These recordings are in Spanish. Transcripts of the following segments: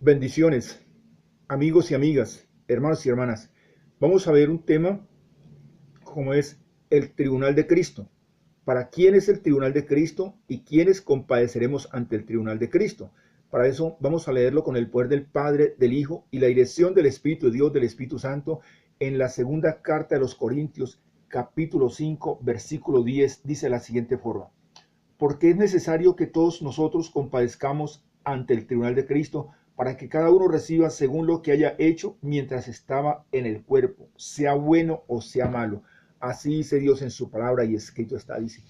Bendiciones, amigos y amigas, hermanos y hermanas. Vamos a ver un tema como es el tribunal de Cristo. ¿Para quién es el tribunal de Cristo y quiénes compadeceremos ante el tribunal de Cristo? Para eso vamos a leerlo con el poder del Padre, del Hijo y la dirección del Espíritu de Dios, del Espíritu Santo, en la segunda carta de los Corintios, capítulo 5, versículo 10, dice de la siguiente forma: porque es necesario que todos nosotros compadezcamos ante el tribunal de Cristo, para que cada uno reciba según lo que haya hecho mientras estaba en el cuerpo, sea bueno o sea malo. Así dice Dios en su palabra y escrito está, dice.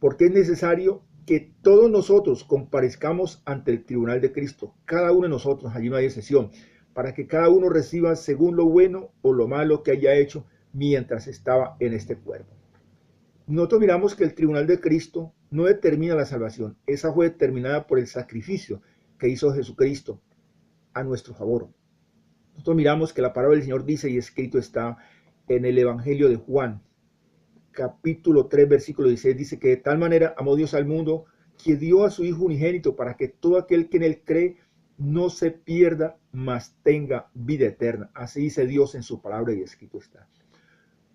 Porque es necesario que todos nosotros comparezcamos ante el tribunal de Cristo, cada uno de nosotros, allí no hay excepción, para que cada uno reciba según lo bueno o lo malo que haya hecho mientras estaba en este cuerpo. Nosotros miramos que el tribunal de Cristo no determina la salvación, esa fue determinada por el sacrificio que hizo Jesucristo a nuestro favor. Nosotros miramos que la palabra del Señor dice, y escrito está en el Evangelio de Juan, capítulo 3, versículo 16, dice que de tal manera amó Dios al mundo que dio a su Hijo unigénito para que todo aquel que en él cree no se pierda, mas tenga vida eterna. Así dice Dios en su palabra y escrito está.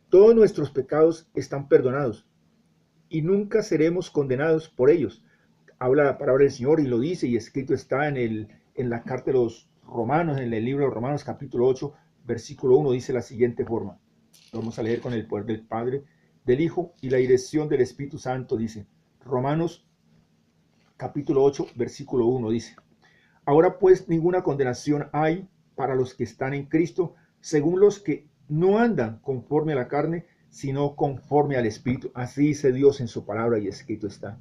Todos nuestros pecados están perdonados y nunca seremos condenados por ellos. Habla la palabra del Señor y lo dice, y escrito está en la carta de los Romanos, en el libro de Romanos capítulo 8, versículo 1, dice la siguiente forma. Vamos a leer con el poder del Padre, del Hijo y la dirección del Espíritu Santo, dice. Romanos capítulo 8, versículo 1, dice: ahora pues ninguna condenación hay para los que están en Cristo, según los que no andan conforme a la carne, sino conforme al Espíritu. Así dice Dios en su palabra y escrito está.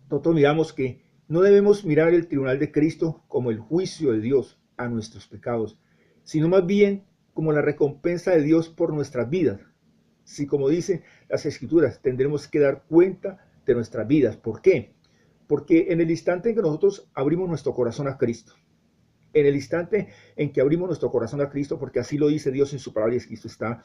Nosotros miramos que no debemos mirar el tribunal de Cristo como el juicio de Dios a nuestros pecados, sino más bien como la recompensa de Dios por nuestras vidas. Si, como dicen las Escrituras, tendremos que dar cuenta de nuestras vidas. ¿Por qué? Porque en el instante en que nosotros abrimos nuestro corazón a Cristo, en el instante en que abrimos nuestro corazón a Cristo, porque así lo dice Dios en su palabra y Cristo está,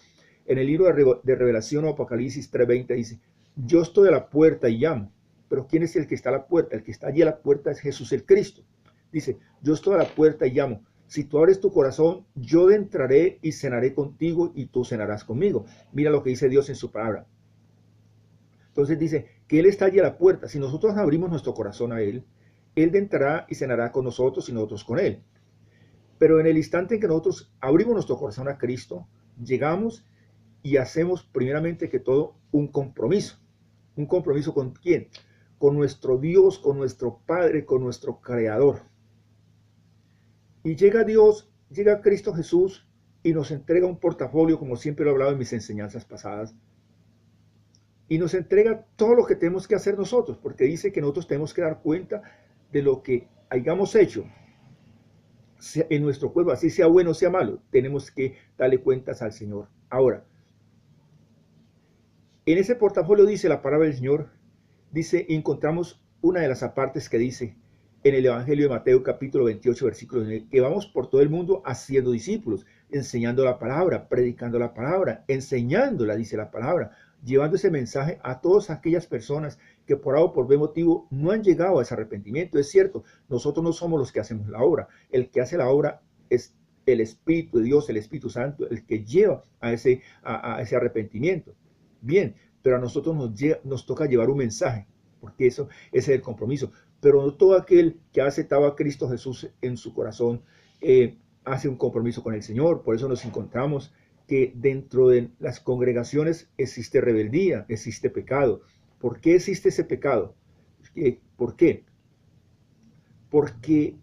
en el libro de Revelación o Apocalipsis 3:20 dice: yo estoy a la puerta y llamo. Pero ¿quién es el que está a la puerta? El que está allí a la puerta es Jesús el Cristo. Dice: yo estoy a la puerta y llamo. Si tú abres tu corazón, yo entraré y cenaré contigo y tú cenarás conmigo. Mira lo que dice Dios en su palabra. Entonces dice que Él está allí a la puerta. Si nosotros abrimos nuestro corazón a Él entrará y cenará con nosotros y nosotros con Él. Pero en el instante en que nosotros abrimos nuestro corazón a Cristo, llegamos y hacemos primeramente que todo un compromiso. ¿Un compromiso con quién? Con nuestro Dios, con nuestro Padre, con nuestro Creador. Y llega Dios, llega Cristo Jesús y nos entrega un portafolio, como siempre lo he hablado en mis enseñanzas pasadas, y nos entrega todo lo que tenemos que hacer nosotros, porque dice que nosotros tenemos que dar cuenta de lo que hayamos hecho en nuestro cuerpo, así sea bueno o sea malo, tenemos que darle cuentas al Señor. Ahora, en ese portafolio dice la palabra del Señor, dice, encontramos una de las apartes que dice en el Evangelio de Mateo capítulo 28, versículo 9, que vamos por todo el mundo haciendo discípulos, enseñando la palabra, predicando la palabra, enseñándola, dice la palabra, llevando ese mensaje a todas aquellas personas que por A o por B motivo no han llegado a ese arrepentimiento. Es cierto, nosotros no somos los que hacemos la obra, el que hace la obra es el Espíritu de Dios, el Espíritu Santo, el que lleva a ese arrepentimiento. Bien, pero a nosotros nos toca llevar un mensaje, porque ese es el compromiso. Pero no todo aquel que ha aceptado a Cristo Jesús en su corazón hace un compromiso con el Señor. Por eso nos encontramos que dentro de las congregaciones existe rebeldía, existe pecado. ¿Por qué existe ese pecado? ¿Por qué? Porque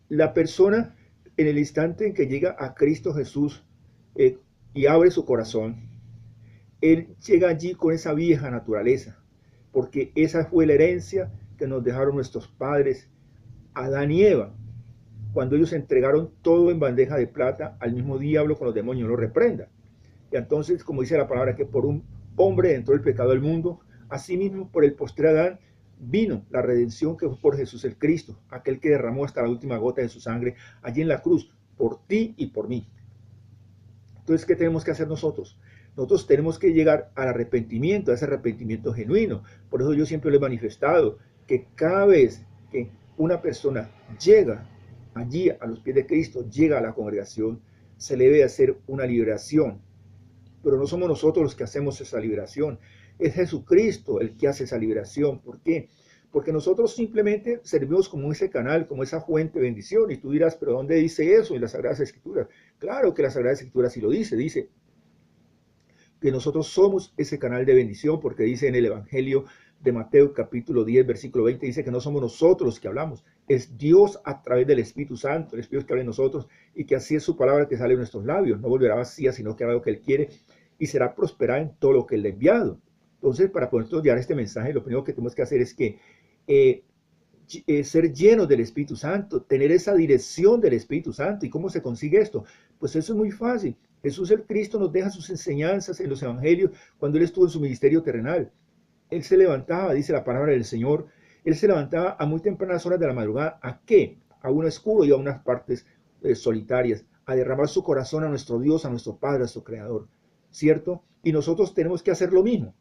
la persona, en el instante en que llega a Cristo Jesús y abre su corazón, él llega allí con esa vieja naturaleza, porque esa fue la herencia que nos dejaron nuestros padres, Adán y Eva, cuando ellos entregaron todo en bandeja de plata al mismo diablo con los demonios, lo reprenda. Y entonces, como dice la palabra, que por un hombre entró el pecado al mundo, asimismo por el postrer Adán vino la redención, que fue por Jesús el Cristo, aquel que derramó hasta la última gota de su sangre allí en la cruz, por ti y por mí. Entonces, ¿qué tenemos que hacer nosotros? Nosotros tenemos que llegar al arrepentimiento, a ese arrepentimiento genuino. Por eso yo siempre lo he manifestado, que cada vez que una persona llega allí a los pies de Cristo, llega a la congregación, se le debe hacer una liberación. Pero no somos nosotros los que hacemos esa liberación, es Jesucristo el que hace esa liberación. ¿Por qué? Porque nosotros simplemente servimos como ese canal, como esa fuente de bendición. Y tú dirás, ¿pero dónde dice eso en las Sagradas Escrituras? Claro que las Sagradas Escrituras sí lo dice que nosotros somos ese canal de bendición, porque dice en el Evangelio de Mateo capítulo 10, versículo 20, dice que no somos nosotros los que hablamos, es Dios a través del Espíritu Santo, el Espíritu que habla en nosotros, y que así es su palabra que sale de nuestros labios, no volverá vacía, sino que hará lo que Él quiere, y será prosperada en todo lo que Él le ha enviado. Entonces, para poder llevar este mensaje, lo primero que tenemos que hacer es que ser llenos del Espíritu Santo, tener esa dirección del Espíritu Santo. ¿Y cómo se consigue esto? Pues eso es muy fácil. Jesús el Cristo nos deja sus enseñanzas en los evangelios cuando Él estuvo en su ministerio terrenal. Él se levantaba, dice la palabra del Señor, Él se levantaba a muy tempranas horas de la madrugada. ¿A qué? A un oscuro y a unas partes solitarias, a derramar su corazón a nuestro Dios, a nuestro Padre, a nuestro Creador, ¿cierto? Y nosotros tenemos que hacer lo mismo.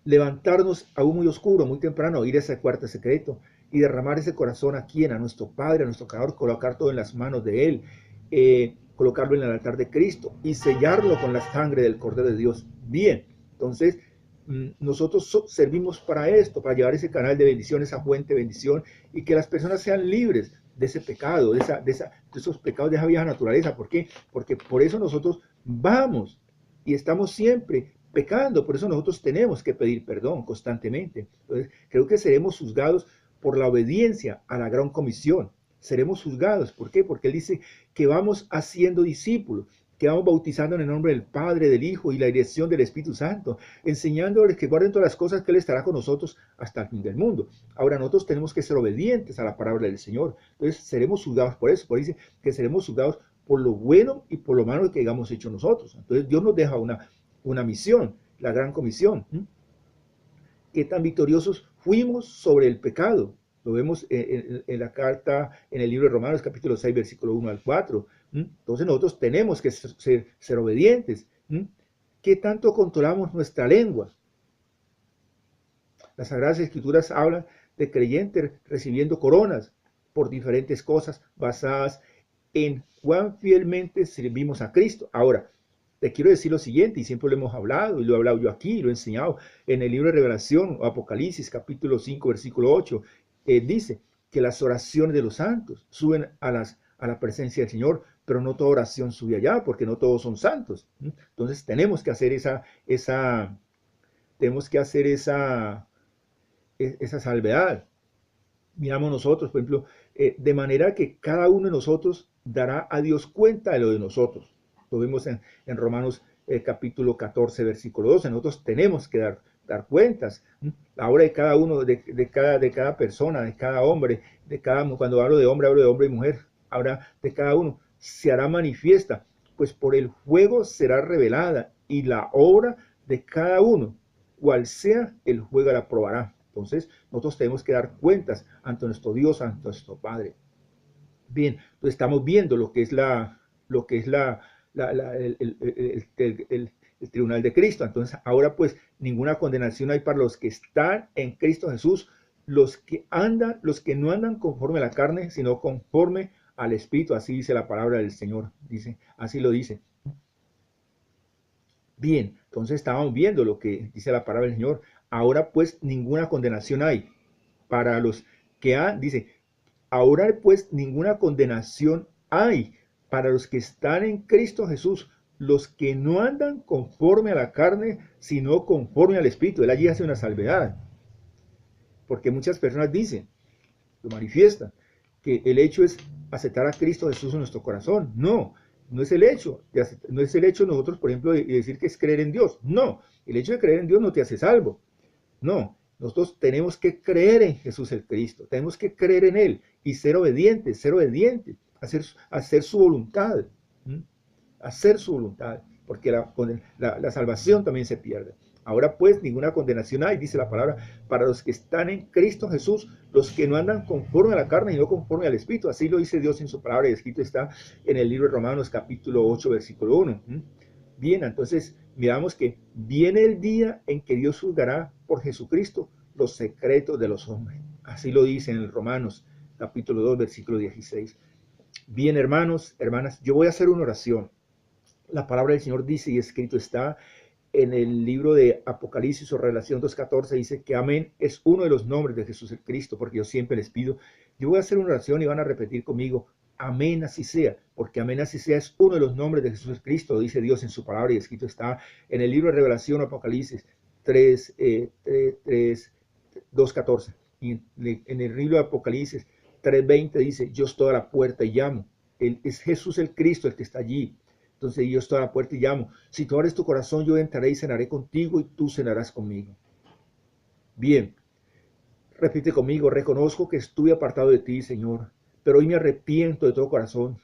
Levantarnos aún muy oscuro, muy temprano, ir a ese cuarto secreto y derramar ese corazón a quien, a nuestro Padre, a nuestro Creador, colocar todo en las manos de Él, colocarlo en el altar de Cristo y sellarlo con la sangre del Cordero de Dios. Bien, entonces nosotros servimos para esto, para llevar ese canal de bendición, esa fuente de bendición, y que las personas sean libres de ese pecado, de esos pecados, de esa vieja naturaleza. ¿Por qué? Porque por eso nosotros vamos y estamos siempre pecando, por eso nosotros tenemos que pedir perdón constantemente. Entonces, creo que seremos juzgados por la obediencia a la gran comisión. Seremos juzgados, ¿por qué? Porque Él dice que vamos haciendo discípulos, que vamos bautizando en el nombre del Padre, del Hijo y la dirección del Espíritu Santo, enseñándoles que guarden todas las cosas que Él estará con nosotros hasta el fin del mundo. Ahora nosotros tenemos que ser obedientes a la palabra del Señor. Entonces seremos juzgados por eso, por eso dice que seremos juzgados por lo bueno y por lo malo que hayamos hecho nosotros. Entonces Dios nos deja una misión, la gran comisión. ¿Qué tan victoriosos fuimos sobre el pecado? Lo vemos en la carta, en el libro de Romanos, capítulo 6, versículo 1 al 4. Entonces nosotros tenemos que ser obedientes. ¿Qué tanto controlamos nuestra lengua? Las Sagradas Escrituras hablan de creyentes recibiendo coronas por diferentes cosas basadas en cuán fielmente servimos a Cristo. Ahora, te quiero decir lo siguiente, y siempre lo hemos hablado, y lo he hablado yo aquí, y lo he enseñado en el libro de Revelación, o Apocalipsis, capítulo 5, versículo 8, dice que las oraciones de los santos suben a la presencia del Señor, pero no toda oración sube allá, porque no todos son santos. Entonces tenemos que hacer esa salvedad. Miramos nosotros, por ejemplo, de manera que cada uno de nosotros dará a Dios cuenta de lo de nosotros. Lo vemos en Romanos capítulo 14, versículo 12. Nosotros tenemos que dar cuentas. La obra de cada uno, de cada persona, de cada hombre, cuando hablo de hombre y mujer, habla de cada uno, se hará manifiesta, pues por el fuego será revelada, y la obra de cada uno, cual sea el fuego, la probará. Entonces, nosotros tenemos que dar cuentas ante nuestro Dios, ante nuestro Padre. Bien, entonces estamos viendo lo que es el tribunal de Cristo. Entonces, ahora pues ninguna condenación hay para los que están en Cristo Jesús, los que no andan conforme a la carne, sino conforme al Espíritu. Así dice la palabra del Señor, así lo dice. Bien, entonces estábamos viendo lo que dice la palabra del Señor. Ahora pues ninguna condenación hay para los que dice, ahora pues ninguna condenación hay para los que están en Cristo Jesús, los que no andan conforme a la carne, sino conforme al Espíritu. Él allí hace una salvedad, porque muchas personas dicen, lo manifiestan, que el hecho es aceptar a Cristo Jesús en nuestro corazón. No, no es el hecho. No es el hecho nosotros, por ejemplo, de decir que es creer en Dios. No, el hecho de creer en Dios no te hace salvo. No, nosotros tenemos que creer en Jesús el Cristo, tenemos que creer en Él y ser obedientes, hacer su voluntad, hacer su voluntad, porque la salvación también se pierde. Ahora pues ninguna condenación hay, dice la palabra, para los que están en Cristo Jesús, los que no andan conforme a la carne y no conforme al Espíritu. Así lo dice Dios en su palabra, y escrito está en el libro de Romanos capítulo 8, versículo 1. Bien, entonces miramos que viene el día en que Dios juzgará por Jesucristo los secretos de los hombres. Así lo dice en Romanos capítulo 2, versículo 16. Bien, hermanos, hermanas, yo voy a hacer una oración. La palabra del Señor dice, y escrito está en el libro de Apocalipsis o Revelación 2:14, dice que amén es uno de los nombres de Jesús el Cristo, porque yo siempre les pido, yo voy a hacer una oración y van a repetir conmigo, amén así sea, porque amén así sea es uno de los nombres de Jesús el Cristo, lo dice Dios en su palabra, y escrito está en el libro de Revelación Apocalipsis 2:14, y en el libro de Apocalipsis 3:20 dice, yo estoy a la puerta y llamo. Es Jesús el Cristo el que está allí. Entonces yo estoy a la puerta y llamo. Si tú abres tu corazón, yo entraré y cenaré contigo y tú cenarás conmigo. Bien, repite conmigo, reconozco que estuve apartado de ti, Señor, pero hoy me arrepiento de todo corazón.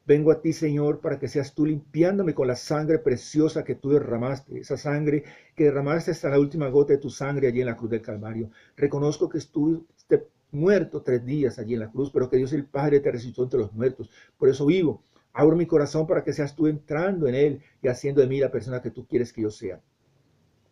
Vengo a ti, Señor, para que seas tú limpiándome con la sangre preciosa que tú derramaste, esa sangre que derramaste hasta la última gota de tu sangre allí en la cruz del Calvario. Reconozco que estuviste muerto 3 días allí en la cruz, pero que Dios el Padre te resucitó entre los muertos. Por eso vivo. Abro mi corazón para que seas tú entrando en él y haciendo de mí la persona que tú quieres que yo sea.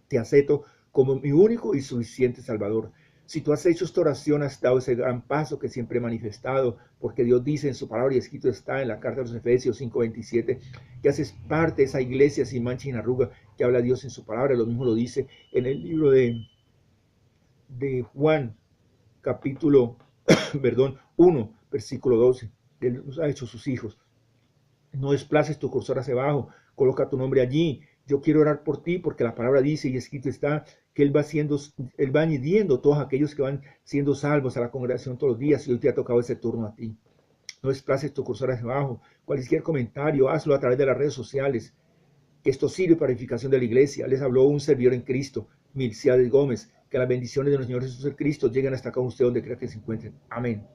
Te acepto como mi único y suficiente Salvador. Si tú has hecho esta oración, has dado ese gran paso que siempre he manifestado, porque Dios dice en su palabra y escrito está en la carta de los Efesios 5:27, que haces parte de esa iglesia sin mancha ni arruga que habla Dios en su palabra. Lo mismo lo dice en el libro de Juan, capítulo 1, versículo 12. Él nos ha hecho sus hijos. No desplaces tu cursor hacia abajo, coloca tu nombre allí. Yo quiero orar por ti porque la palabra dice y escrito está que Él va añadiendo todos aquellos que van siendo salvos a la congregación todos los días y hoy te ha tocado ese turno a ti. No desplaces tu cursor hacia abajo. Cualquier comentario, hazlo a través de las redes sociales. Que esto sirve para edificación de la iglesia. Les habló un servidor en Cristo, Milciades Gómez. Que las bendiciones de nuestro Señor Jesús el Cristo lleguen hasta acá a usted donde quiera que se encuentren. Amén.